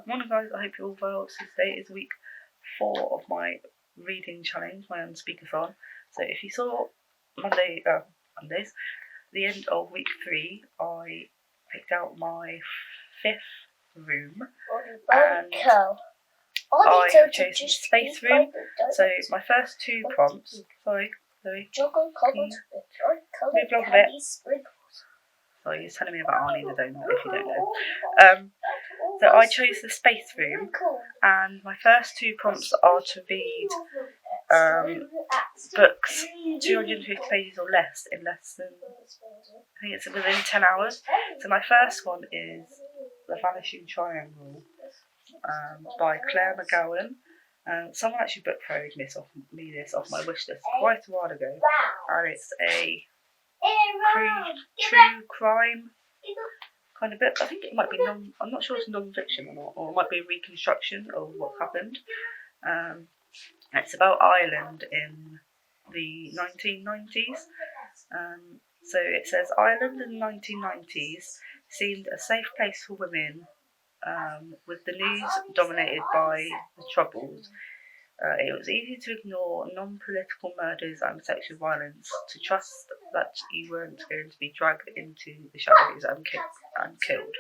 Morning guys, I hope you're all well. So today is week 4 of my reading challenge, my UNSPEAKATHON. So if you saw Mondays, the end of week 3, I picked out my 5th room and I have chosen the space room. So my first 2 prompts, sorry, Chloe, can you move along a bit? Sorry, you're telling me about Arnie the Donut if you don't know. So I chose the space room, and my first 2 prompts are to read books 250 pages or less in less than, I think it's within 10 hours. So my first one is The Vanishing Triangle by Claire McGowan. Someone actually book throwed this off my wish list quite a while ago, and it's a true crime kind of book. I think it might be I'm not sure it's non-fiction or not, or it might be a reconstruction of what happened. It's about Ireland in the 1990s. So it says, Ireland in the 1990s seemed a safe place for women, with the news dominated by the Troubles. It was easy to ignore non-political murders and sexual violence, to trust that you weren't going to be dragged into the shadows and killed.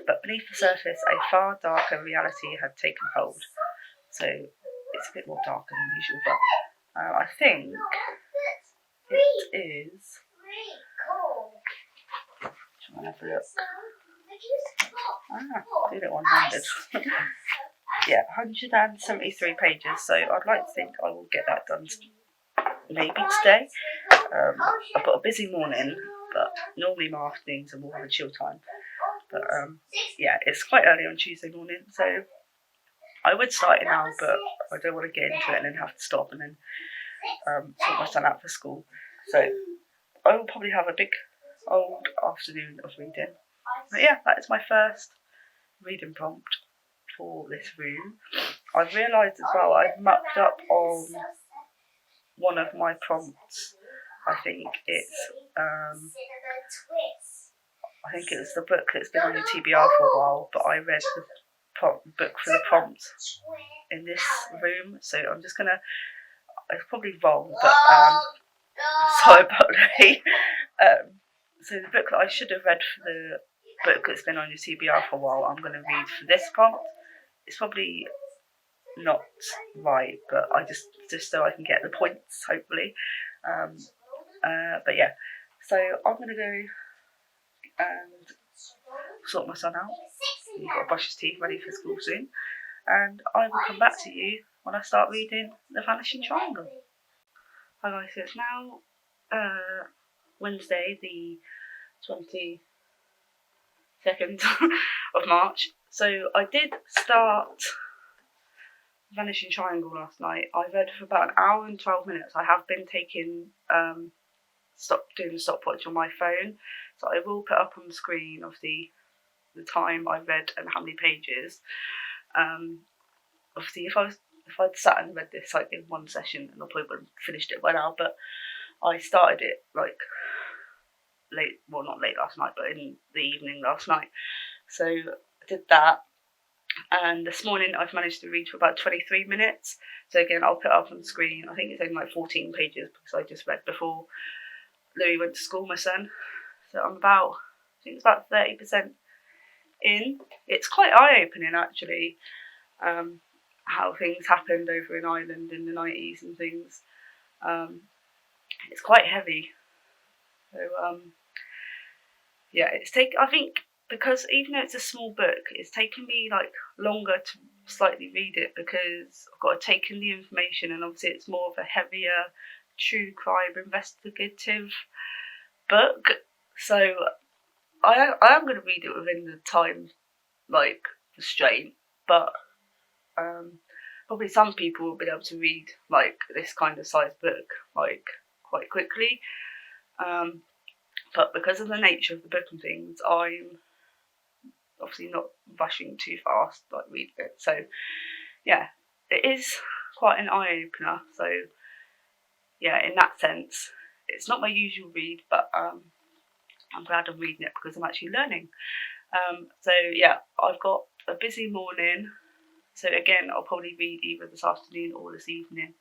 But beneath the surface, a far darker reality had taken hold. So it's a bit more darker than usual, but I think it is. Try and have a look. Did it one-handed. Yeah, 173 pages, so I'd like to think I will get that done maybe today. I've got a busy morning, but normally my afternoons are more of a chill time. But yeah, it's quite early on Tuesday morning, so I would start it now, but I don't want to get into it and then have to stop and then sort my son out for school. So I will probably have a big old afternoon of reading. But yeah, that is my first reading prompt for this room. I've realised as well I've mucked up on one of my prompts. I think it's the book that's been on your TBR for a while, but I read the book for the prompts in this room, so I'm just gonna, it's probably wrong, but sorry about that. So the book that I should have read for the book that's been on your TBR for a while, I'm going to read for this prompt. It's probably not right, but I just so I can get the points, hopefully. But yeah, so I'm going to go and sort my son out. He's got to brush his teeth, ready for school soon. And I will come back to you when I start reading The Vanishing Triangle. Hi guys, so it's now Wednesday, the 22nd of March. So I did start Vanishing Triangle last night. I read for about an hour and 12 minutes. I have been taking doing a stopwatch on my phone, so I will put up on the screen of the time I read and how many pages. Obviously, if I'd sat and read this like in one session, and I probably would have finished it by now. But I started it like not late last night, but in the evening last night. So I did that, and this morning I've managed to read for about 23 minutes. So again, I'll put it up on the screen. I think it's only like 14 pages because I just read before Louis went to school, my son. So I think it's about 30% in. It's quite eye-opening actually, how things happened over in Ireland in the 90s and things. It's quite heavy. So yeah, I think because even though it's a small book, it's taken me like longer to slightly read it because I've got to take in the information, and obviously it's more of a heavier true crime investigative book. So I am going to read it within the time restraint, but probably some people will be able to read like this kind of size book like quite quickly. But because of the nature of the book and things, I'm obviously not rushing too fast like reading it. So yeah, it is quite an eye-opener. So yeah, in that sense, it's not my usual read, but I'm glad I'm reading it because I'm actually learning. So yeah, I've got a busy morning. So again, I'll probably read either this afternoon or this evening.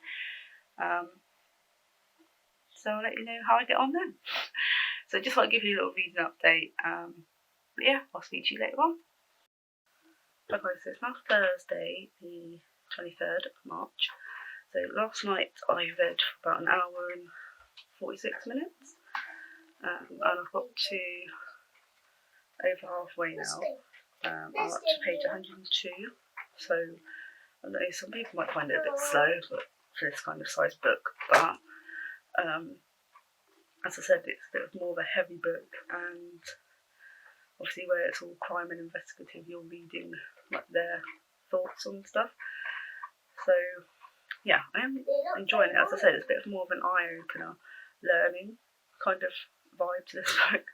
So I'll let you know how I get on then. So just want to give you a little reading update. But yeah, I'll speak to you later on. Okay, so it's now Thursday, the 23rd of March. So last night I read for about an hour and 46 minutes. And I've got to over halfway now. I'm up to page 102. So I know some people might find it a bit slow for this kind of size book, but as I said, it's a bit more of a heavy book, and obviously where it's all crime and investigative, you're reading like their thoughts on stuff. So yeah, I am enjoying it. As I said, it's a bit more of an eye-opener, learning kind of vibe to this book.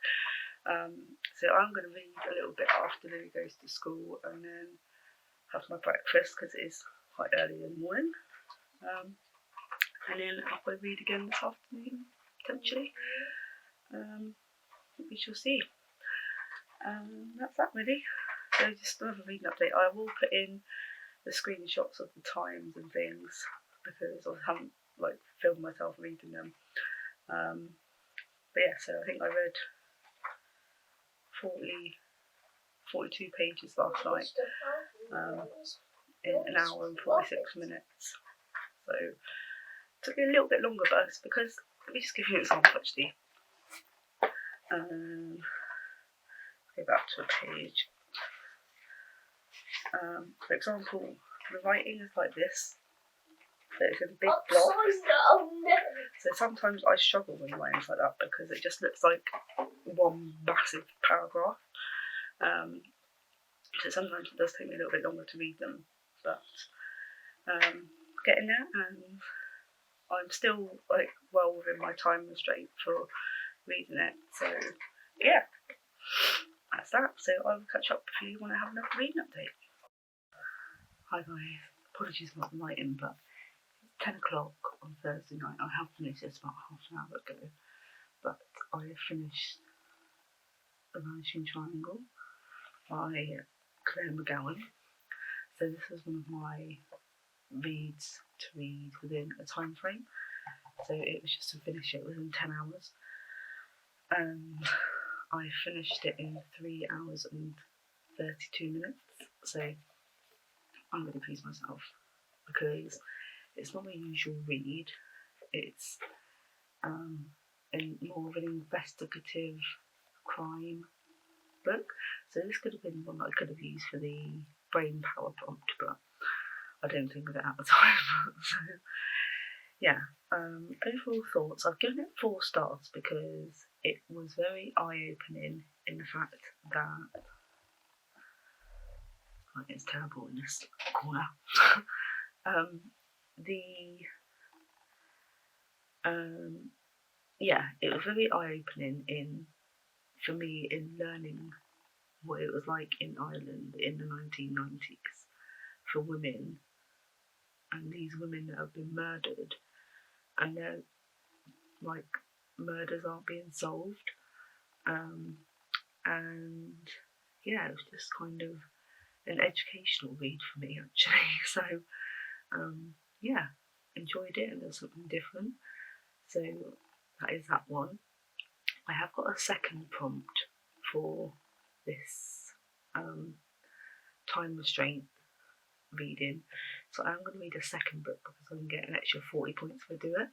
So I'm going to read a little bit after Louis goes to school, and then have my breakfast because it is quite early in the morning. And then I'll probably read again this afternoon, potentially. We shall see. That's that really. So just another reading update. I will put in the screenshots of the times and things because I haven't filmed myself reading them. But yeah, so I think I read 42 pages last night in an hour and 46 minutes. So it took me a little bit longer, but it's because, let me just give you an example actually. Go back to a page. For example, the writing is like this. So it's in big blocks. So sometimes I struggle when writing's like that because it just looks like one massive paragraph. So sometimes it does take me a little bit longer to read them, but getting there, and I'm still well within my time restraint for reading it. So yeah, that's that. So I will catch up with you when I have another reading update. Hi guys, apologies about the lighting, but it's 10 o'clock on Thursday night. I have finished this about half an hour ago, but I finished The Vanishing Triangle by Claire McGowan. So this was one of my reads to read within a time frame. So it was just to finish it within 10 hours. And I finished it in 3 hours and 32 minutes. So I'm really pleased with myself because it's not my usual read. It's more of an investigative crime book. So this could have been one that I could have used for the brain power prompt, but I didn't think of it at the time. So yeah, overall thoughts. I've given it 4 stars because it was very eye-opening in the fact that it's terrible in this corner. Yeah, it was very eye-opening for me in learning what it was like in Ireland in the 1990s for women, and these women that have been murdered, and their murders aren't being solved. And yeah, it was just kind of an educational read for me actually. So yeah, enjoyed it, and there's something different. So that is that one. I have got a second prompt for this time restraint reading. So I'm going to read a second book because I can get an extra 40 points if I do it.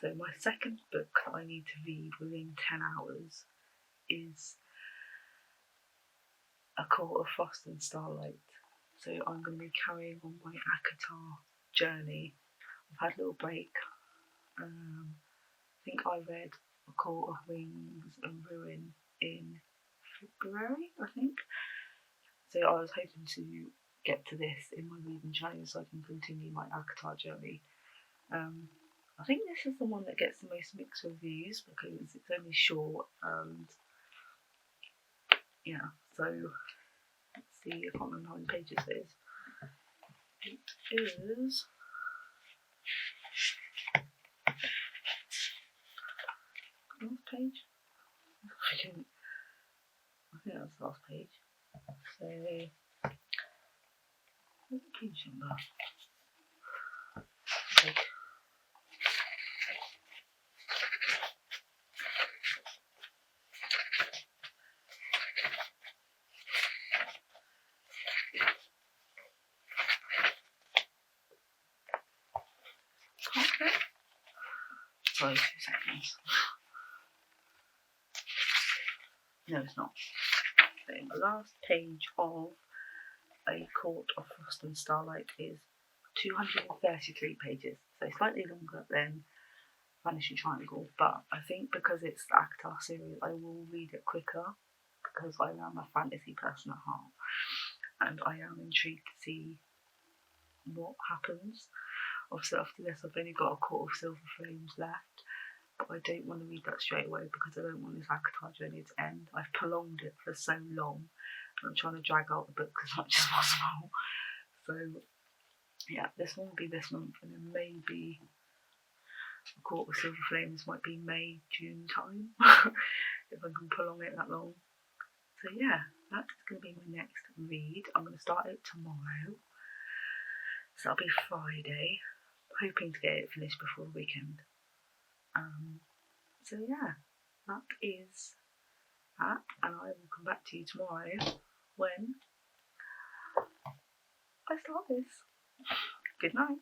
So my second book that I need to read within 10 hours is A Court of Frost and Starlight. So I'm going to be carrying on my ACOTAR journey. I've had a little break. I think I read A Court of Wings and Ruin in February, I think. So I was hoping to get to this in my reading challenge so I can continue my ACOTAR journey. I think this is the one that gets the most mixed reviews because it's only short, and yeah, so let's see, I can't remember how many pages it is. It is last page? I think that's the last page. So Sorry, 2 seconds. No, it's not. So the last page of A Court of Frost and Starlight is 233 pages, so slightly longer than Vanishing Triangle, but I think because it's the ACOTAR series, I will read it quicker because I am a fantasy person at heart, and I am intrigued to see what happens. Obviously after this I've only got A Court of Silver Flames left, but I don't want to read that straight away because I don't want this ACOTAR journey to end. I've prolonged it for so long, and I'm trying to drag out the book as much as possible. So yeah, this one will be this month, and then maybe A Court of Silver Flames might be May, June time, if I can prolong it that long. So yeah, that's going to be my next read. I'm going to start it tomorrow, so that'll be Friday, hoping to get it finished before the weekend. So yeah, that is that, and I will come back to you tomorrow when I start this. Good night.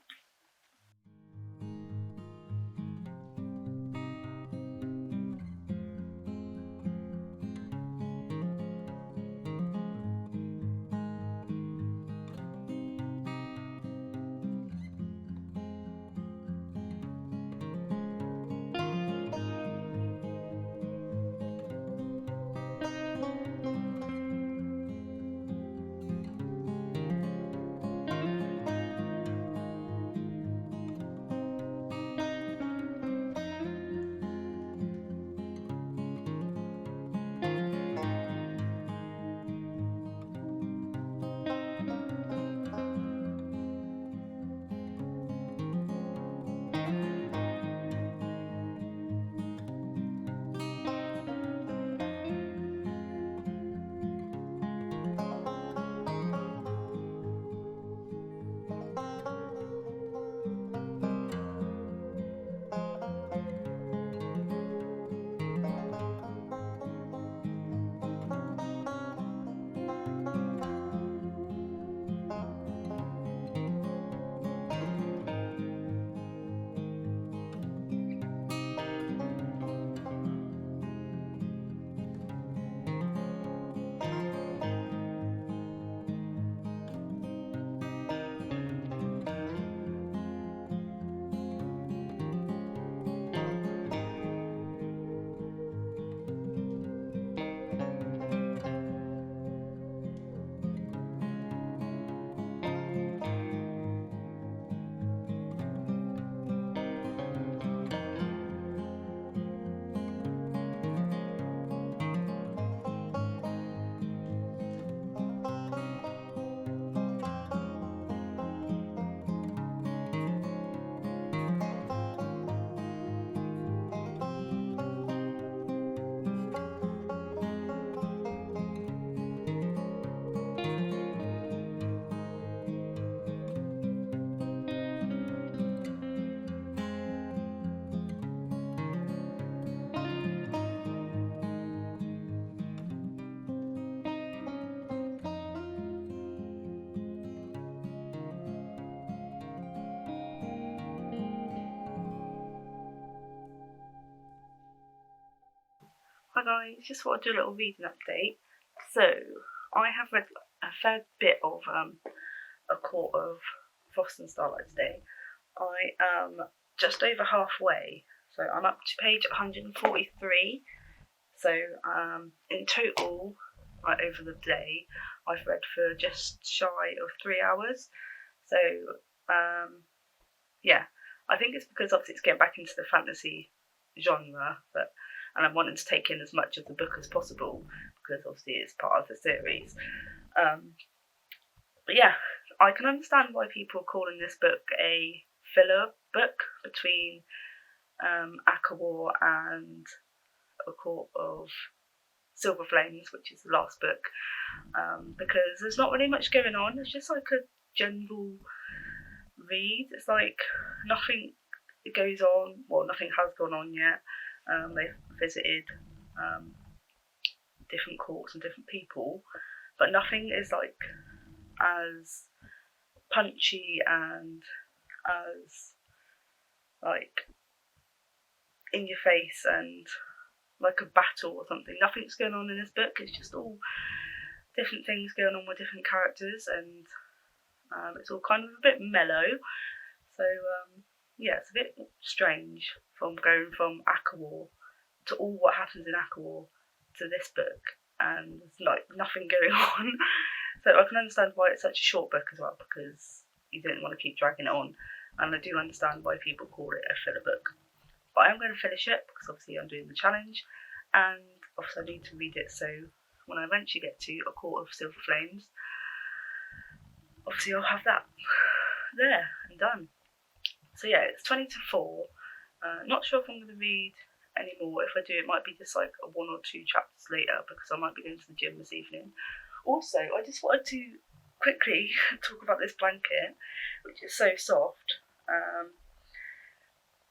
Hi guys, just thought I'd do a little reading update. So, I have read a fair bit of A Court of Frost and Starlight today. I am just over halfway, so I'm up to page 143. So, in total, over the day, I've read for just shy of 3 hours. So, yeah, I think it's because obviously it's getting back into the fantasy genre, and I'm wanting to take in as much of the book as possible because obviously it's part of the series. But yeah, I can understand why people are calling this book a filler book between Akawar and A Court of Silver Flames, which is the last book, because there's not really much going on. It's just like a general read. It's like nothing goes on. Well, nothing has gone on yet. They've visited different courts and different people, but nothing is like as punchy and as like in your face and like a battle or something. Nothing's going on in this book. It's just all different things going on with different characters, and it's all kind of a bit mellow. So yeah, it's a bit strange from going from Akawar to all what happens in Akawar to this book, and there's like nothing going on. So I can understand why it's such a short book as well, because you didn't want to keep dragging it on, and I do understand why people call it a filler book. But I am going to finish it because obviously I'm doing the challenge, and obviously I need to read it, so when I eventually get to A Court of Silver Flames, obviously I'll have that there and done. So yeah, it's 20 to 4. Not sure if I'm going to read anymore. If I do, it might be just like 1 or 2 chapters later, because I might be going to the gym this evening. Also, I just wanted to quickly talk about this blanket, which is so soft.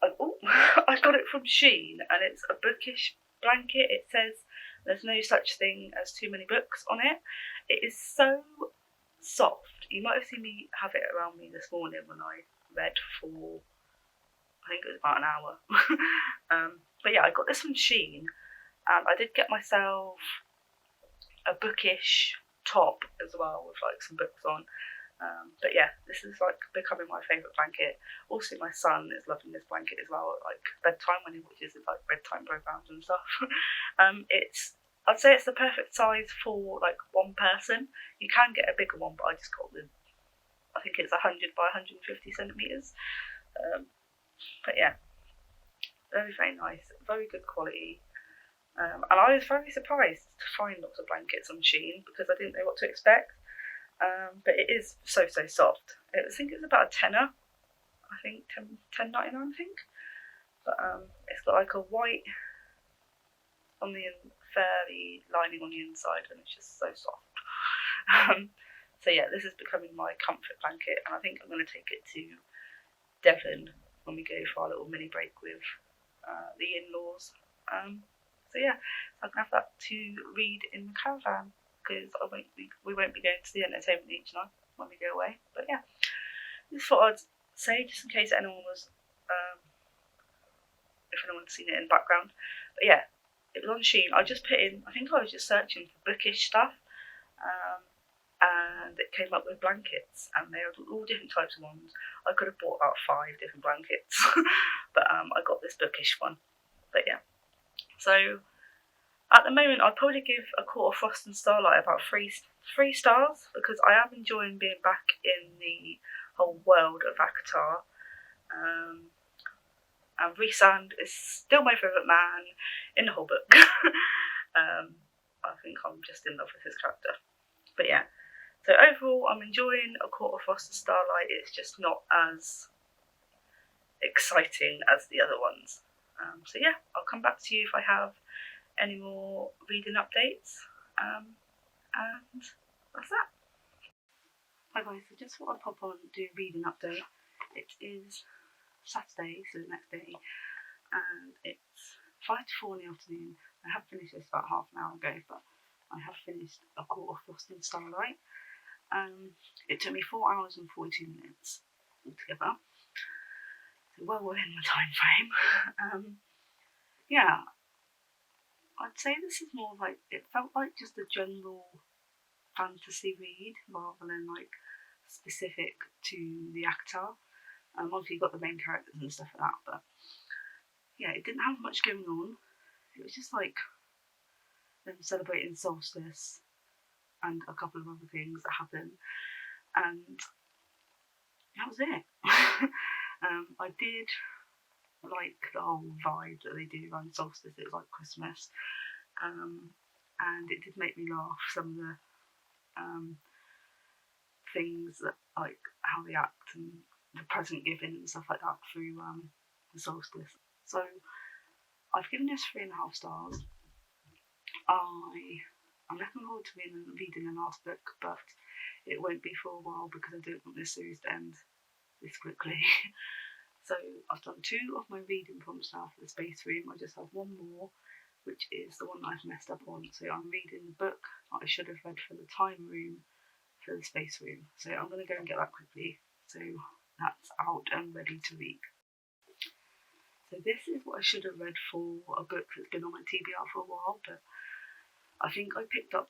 I got it from Shein, and it's a bookish blanket. It says there's no such thing as too many books on it. It is so soft. You might have seen me have it around me this morning when I read for, I think it was about an hour. But yeah, I got this from Shein, and I did get myself a bookish top as well with like some books on. But yeah, this is like becoming my favourite blanket. Also, my son is loving this blanket as well at like bedtime, when he watches like bedtime programmes and stuff. I'd say it's the perfect size for like one person. You can get a bigger one, but I just got I think it's 100 by 150 centimetres. But yeah, very, very nice, very good quality. And I was very surprised to find lots of blankets on Shein, because I didn't know what to expect. But it is so soft. I think it's about a tenner. I think $10.99. I think. But it's got like a white on the fairy lining on the inside, and it's just so soft. So yeah, this is becoming my comfort blanket, and I think I'm going to take it to Devon when we go for our little mini break with the in-laws. So yeah, I'm going to have that to read in the caravan, because we won't be going to the entertainment each night when we go away. But yeah, just thought I'd say, just in case anyone was, if anyone's seen it in the background. But yeah, it was on Shein. I just put in, I think I was just searching for bookish stuff, and it came up with blankets, and they were all different types of ones. I could have bought about 5 different blankets, but I got this bookish one. But yeah, so at the moment I'd probably give A Court of Frost and Starlight about 3 stars, because I am enjoying being back in the whole world of Avatar. And Rhysand is still my favourite man in the whole book. I think I'm just in love with his character. But yeah, so overall I'm enjoying A Court of Frost and Starlight. It's just not as exciting as the other ones. So yeah, I'll come back to you if I have any more reading updates. And that's that. Hi guys, I just thought I'd pop on and do a reading update. It is Saturday, so the next day, and it's 5 to 4 in the afternoon. I have finished this about half an hour ago, but I have finished A Court of Frost and Starlight. It took me 4 hours and 42 minutes altogether, so well within my time frame. Yeah, I'd say this is more like, it felt like just a general fantasy read rather than like specific to the actor. Obviously you've got the main characters and stuff like that, but yeah, it didn't have much going on. It was just like them celebrating solstice and a couple of other things that happened, and that was it. I did like the whole vibe that they do around solstice. It was like Christmas, and it did make me laugh, some of the things that, like how they act and the present giving and stuff like that through the solstice. So I've given this 3.5 stars. I'm looking forward to reading the last book, but it won't be for a while because I don't want this series to end this quickly. So I've done 2 of my reading prompts now for the space room. I just have 1 more, which is the one that I've messed up on. So I'm reading the book that I should have read for the time room for the space room. So I'm going to go and get that quickly. So that's out and ready to read. So this is what I should have read for a book that's been on my TBR for a while, but I think I picked up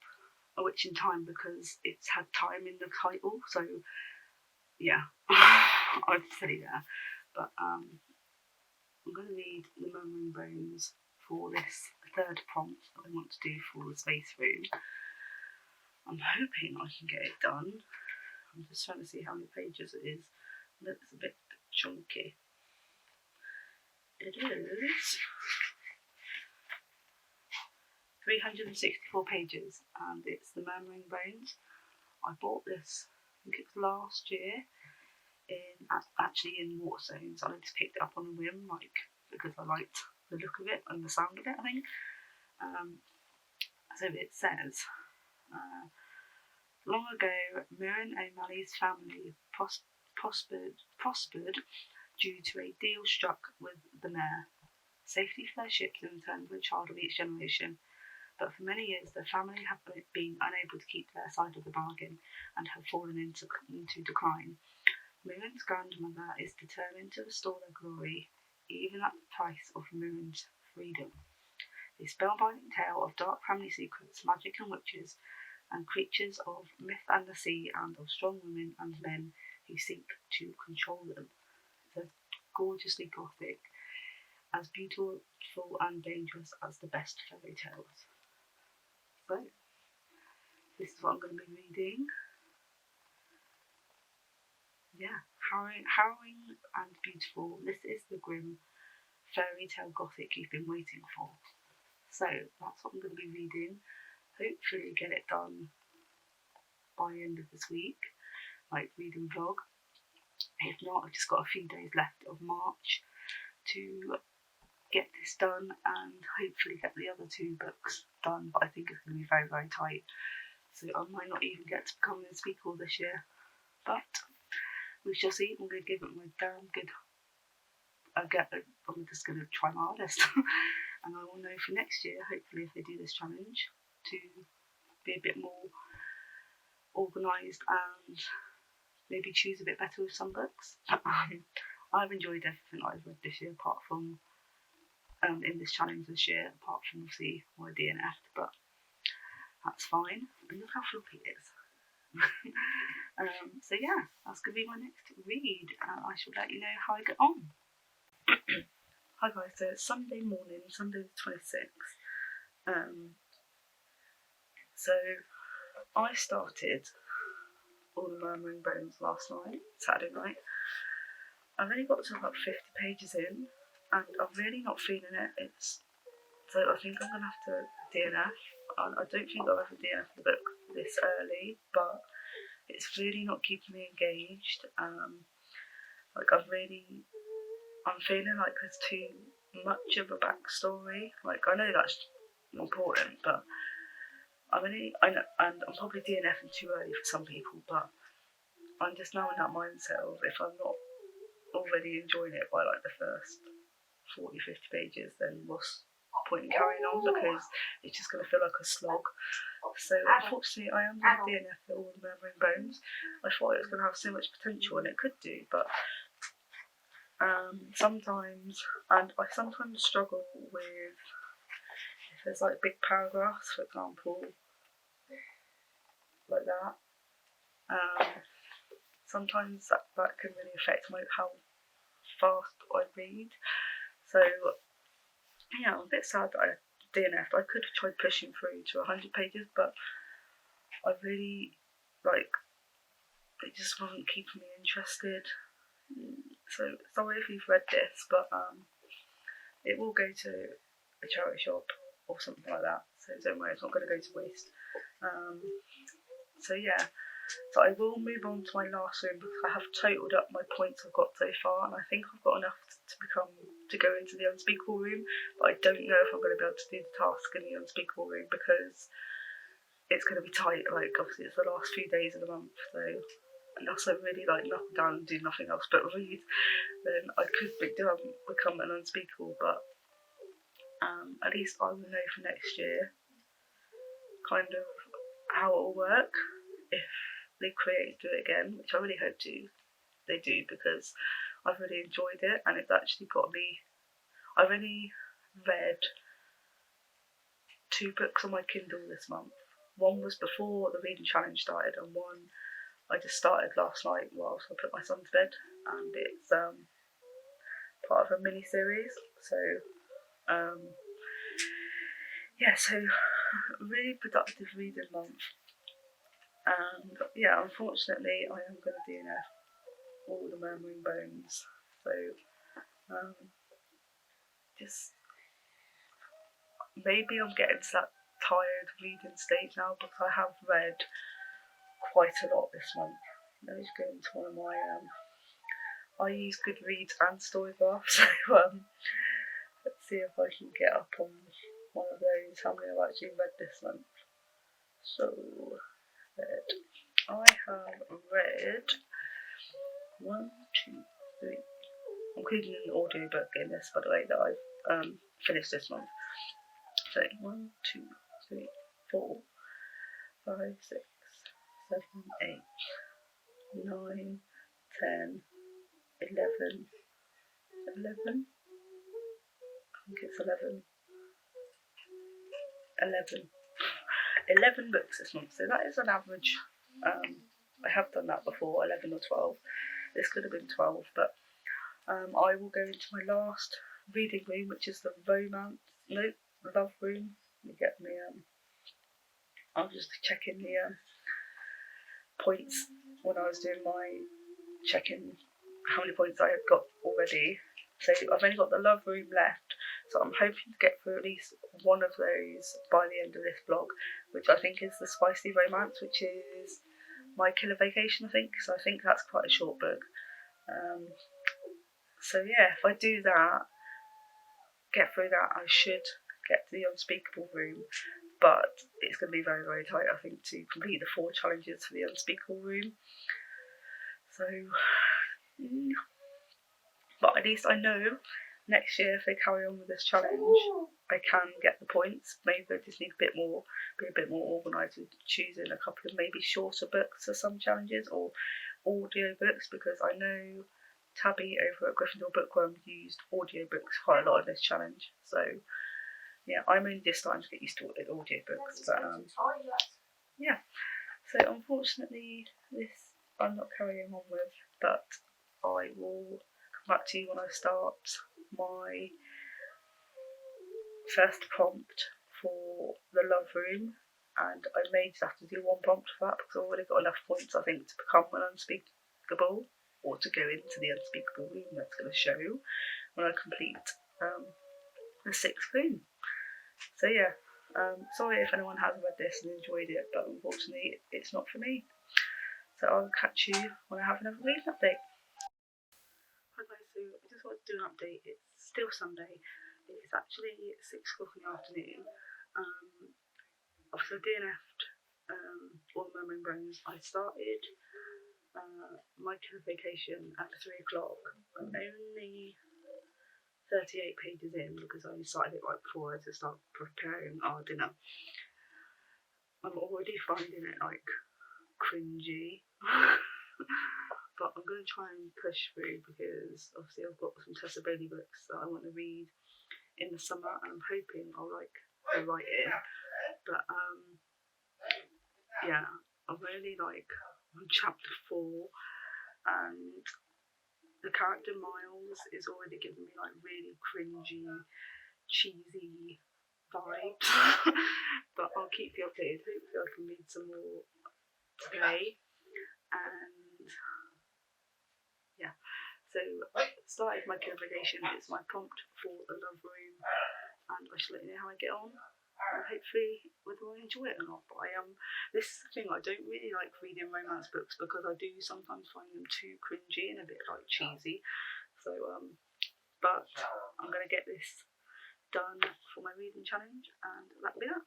A Witch in Time because it's had time in the title, so yeah, I'd say that. But I'm going to read The Murmuring Bones for this third prompt that I want to do for the space room. I'm hoping I can get it done. I'm just trying to see how many pages it is. It looks a bit chunky. It is 364 pages, and it's The Murmuring Bones. I bought this, I think it was last year, actually in Waterstones. I just picked it up on a whim, because I liked the look of it and the sound of it, I think. So it says, long ago, Mirren O'Malley's family prospered due to a deal struck with the mayor. Safety for their ships in return for a child of each generation. But for many years, the family have been unable to keep their side of the bargain and have fallen into decline. Mirren's grandmother is determined to restore their glory, even at the price of Mirren's freedom. A spellbinding tale of dark family secrets, magic and witches, and creatures of myth and the sea, and of strong women and men who seek to control them. It's gorgeously gothic, as beautiful and dangerous as the best fairy tales. So, this is what I'm going to be reading. Yeah, harrowing and beautiful. This is the grim fairy tale gothic you've been waiting for. So, that's what I'm going to be reading. Hopefully get it done by the end of this week, like reading vlog. If not, I've just got a few days left of March to get this done and hopefully get the other two books done, but I think it's going to be very, very tight. So I might not even get to become an UNSPEAKATHON this year, but we shall see. I'm going to give it my damn good. I'm just going to try my hardest, and I will know for next year, hopefully, if they do this challenge, to be a bit more organised and maybe choose a bit better with some books. I've enjoyed everything I've read this year, apart from in this challenge this year, apart from obviously my DNF, but that's fine. And look how floppy it is. So yeah, that's going to be my next read, and I shall let you know how I get on. Hi guys, so it's Sunday morning, Sunday the 26th. So I started All the Murmuring Bones last night, Saturday night. I've only got to about 50 pages in, and I'm really not feeling it. So I think I'm going to have to DNF. I don't think I'll ever DNF the book this early, but it's really not keeping me engaged. I'm feeling like there's too much of a backstory. I know that's important, but I know, and I'm probably DNFing too early for some people, but I'm just now in that mindset of if I'm not already enjoying it by the first 40, 50 pages, then what's the point in carrying on, because it's just going to feel like a slog. So unfortunately I am going to DNF All the Murmuring Bones. I thought it was going to have so much potential, and it could do, but sometimes struggle with if there's big paragraphs, for example, like that. Sometimes that can really affect how fast I read. So yeah, I'm a bit sad that I DNF'd. I could have tried pushing through to 100 pages, but I really it just wasn't keeping me interested. So sorry if you've read this, but it will go to a charity shop or something like that. So don't worry, it's not going to go to waste. So yeah. So I will move on to my last room because I have totaled up my points I've got so far, and I think I've got enough to go into the unspeakable room, but I don't know if I'm going to be able to do the task in the unspeakable room because it's going to be tight. Obviously it's the last few days of the month, so unless I really knuckle down and do nothing else but read, then I could become an unspeakable, but at least I will know for next year kind of how it will work if they do it again, which I really hope they do, because I've really enjoyed it, and it's actually got me I've only read 2 books on my Kindle this month. One was before the reading challenge started, and one I just started last night whilst I put my son to bed, and it's part of a mini series. So yeah, so really productive reading month. And yeah, unfortunately I am going to DNF all the Murmuring Bones. So just maybe I'm getting to that tired reading stage now, because I have read quite a lot this month. Let me just go into one of my I use Goodreads and Storygraph, so let's see if I can get up on one of those, how many I've actually read this month. So I have read 1, 2, 3. I'm including an audiobook in this, by the way, that I've finished this month. So 1, 2, 3, 4, 5, 6, 7, 8, 9, 10, 11. 11? I think it's 11. 11 books this month, so that is an average. I have done that before, 11 or 12. This could have been 12, but I will go into my last reading room, which is the love room. Let me get me, I'm just checking the points when I was doing my checking how many points I had got already. So I've only got the love room left, so I'm hoping to get through at least one of those by the end of this vlog, which I think is the Spicy Romance, which is My Killer Vacation, I think. So I think that's quite a short book. So yeah, if I do that, get through that, I should get to the Unspeakable room, but it's going to be very, very tight, I think, to complete the 4 challenges for the Unspeakable room. So but at least I know next year, if they carry on with this challenge, I can get the points. Maybe I just need be a bit more organised with choosing a couple of maybe shorter books for some challenges, or audio books, because I know Tabby over at Gryffindor Bookworm used audio books quite a lot in this challenge. So yeah, I'm only just starting to get used to audio books, but yeah. So unfortunately, this I'm not carrying on with, but I will come back to you when I start my first prompt for the love room, and I may just have to do one prompt for that, because I've already got enough points, I think, to become an unspeakable, or to go into the unspeakable room that's going to show when I complete the 6th room. So yeah, sorry if anyone hasn't read this and enjoyed it, but unfortunately it's not for me. So I'll catch you when I have another reading update. Hi guys, so I just wanted to do an update. It's still Sunday. It's actually 6 o'clock in the afternoon. Obviously I DNF'd all the Murmuring Bones. I started My Killer Vacation at 3 o'clock. I'm only 38 pages in, because I only started it right before I had to start preparing our dinner. I'm already finding it like cringy, but I'm going to try and push through, because obviously I've got some Tessa Bailey books that I want to read in the summer, and I'm hoping I'll like the writing. But yeah, I'm only like on chapter 4, and the character Miles is already giving me like really cringy, cheesy vibes. But I'll keep you updated. Hopefully I can read some more today. And yeah, so started My Killer Vacation. It's my prompt for the love room, and I shall let you know how I get on, and hopefully whether I enjoy it or not. But this is the thing, I don't really like reading romance books, because I do sometimes find them too cringy and a bit like cheesy. So but I'm going to get this done for my reading challenge, and that'll be that.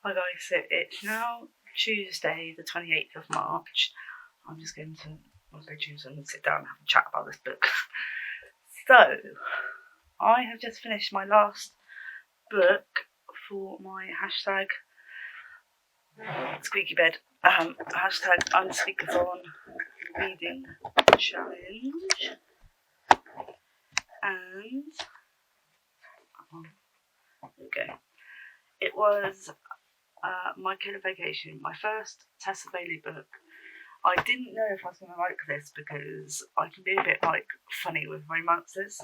Hi guys, so it's now Tuesday the 28th of March. I'm just going to go choose and sit down and have a chat about this book. So I have just finished my last book for my hashtag squeaky bed, hashtag UNSPEAKATHON reading challenge, and there we go. It was My Killer Vacation, my first Tessa Bailey book. I didn't know if I was going to like this because I can be a bit like funny with romances,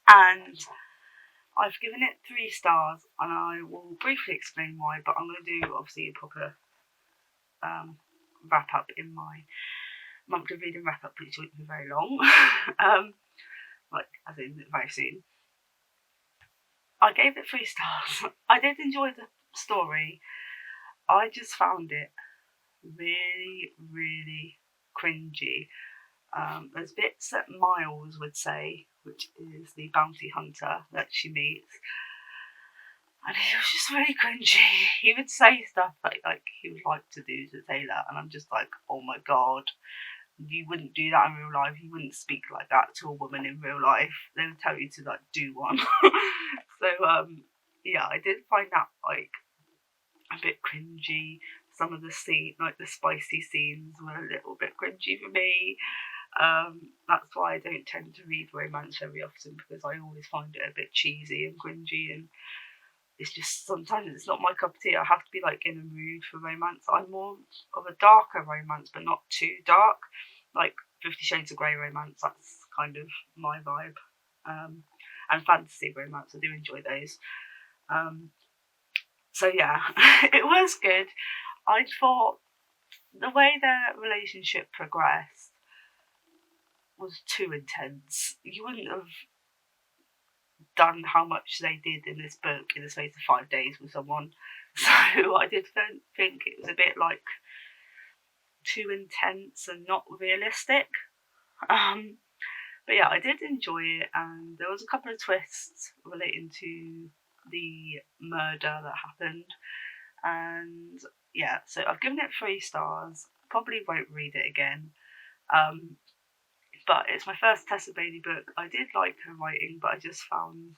and I've given it 3 stars, and I will briefly explain why, but I'm going to do obviously a proper wrap up in my monthly reading wrap up, which won't be very long, like as in very soon. I gave it 3 stars. I did enjoy the story. I just found it really, really cringy. There's bits that Miles would say, which is the bounty hunter that she meets, and he was just really cringy. He would say stuff like he would like to do to Taylor, and I'm just like, oh my god, you wouldn't do that in real life. You wouldn't speak like that to a woman in real life. They would tell you to like do one. So yeah, I did find that like a bit cringy. Some of the like the spicy scenes were a little bit cringy for me. That's why I don't tend to read romance very often, because I always find it a bit cheesy and cringy, and it's just sometimes it's not my cup of tea. I have to be like in a mood for romance. I'm more of a darker romance, but not too dark, like 50 Shades of Grey romance. That's kind of my vibe. And fantasy romance, I do enjoy those. So yeah, it was good. I thought the way their relationship progressed was too intense. You wouldn't have done how much they did in this book in the space of 5 days with someone. So I did think it was a bit like too intense and not realistic. But yeah, I did enjoy it, and there was a couple of twists relating to the murder that happened. And yeah, so I've given it 3 stars. Probably won't read it again. But it's my first Tessa Bailey book. I did like her writing, but I just found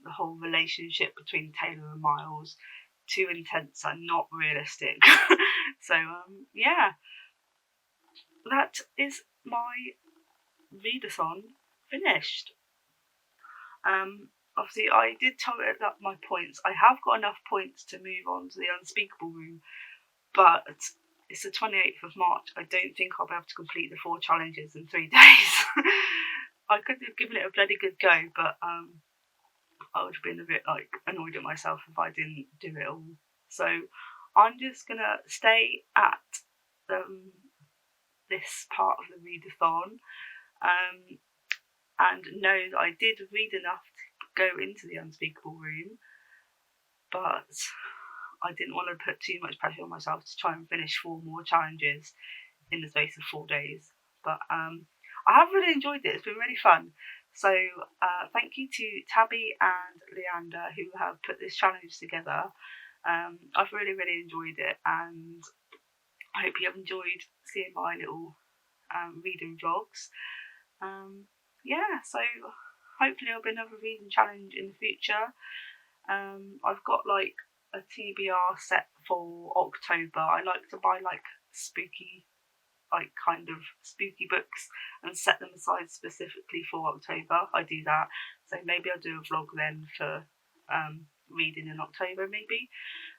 the whole relationship between Taylor and Miles too intense and not realistic. So yeah, that is my readathon finished. Obviously I did total up my points. I have got enough points to move on to the Unspeakable room, but it's the 28th of March. I don't think I'll be able to complete the 4 challenges in 3 days. I could have given it a bloody good go, but I would have been a bit like annoyed at myself if I didn't do it all. So I'm just gonna stay at this part of the readathon, and know that I did read enough to go into the Unspeakable room, but I didn't want to put too much pressure on myself to try and finish 4 more challenges in the space of 4 days. But I have really enjoyed it. It's been really fun. So thank you to Tabby and Leander who have put this challenge together. I've really, really enjoyed it, and I hope you have enjoyed seeing my little reading vlogs. Yeah, so hopefully there'll be another reading challenge in the future. I've got like a TBR set for October. I like to buy like spooky, like kind of spooky books and set them aside specifically for October. I do that, so maybe I'll do a vlog then for reading in October, maybe,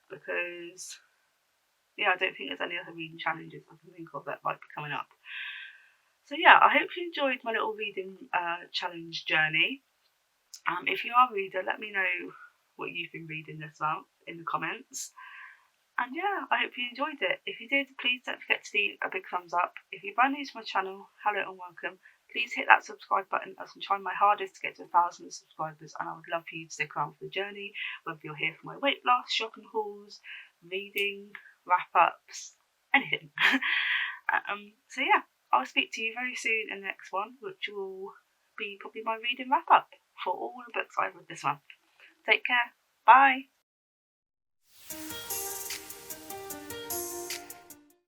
because yeah, I don't think there's any other reading challenges I can think of that might be coming up. So yeah, I hope you enjoyed my little reading challenge journey. If you are a reader, let me know what you've been reading this month in the comments. And yeah, I hope you enjoyed it. If you did, please don't forget to leave a big thumbs up. If you're brand new to my channel, hello and welcome. Please hit that subscribe button, as I'm trying my hardest to get to 1,000 subscribers, and I would love for you to stick around for the journey, whether you're here for my weight loss, shopping hauls, reading, wrap-ups, anything. So yeah, I'll speak to you very soon in the next one, which will be probably my reading wrap-up for all the books I've read this month. Take care. Bye.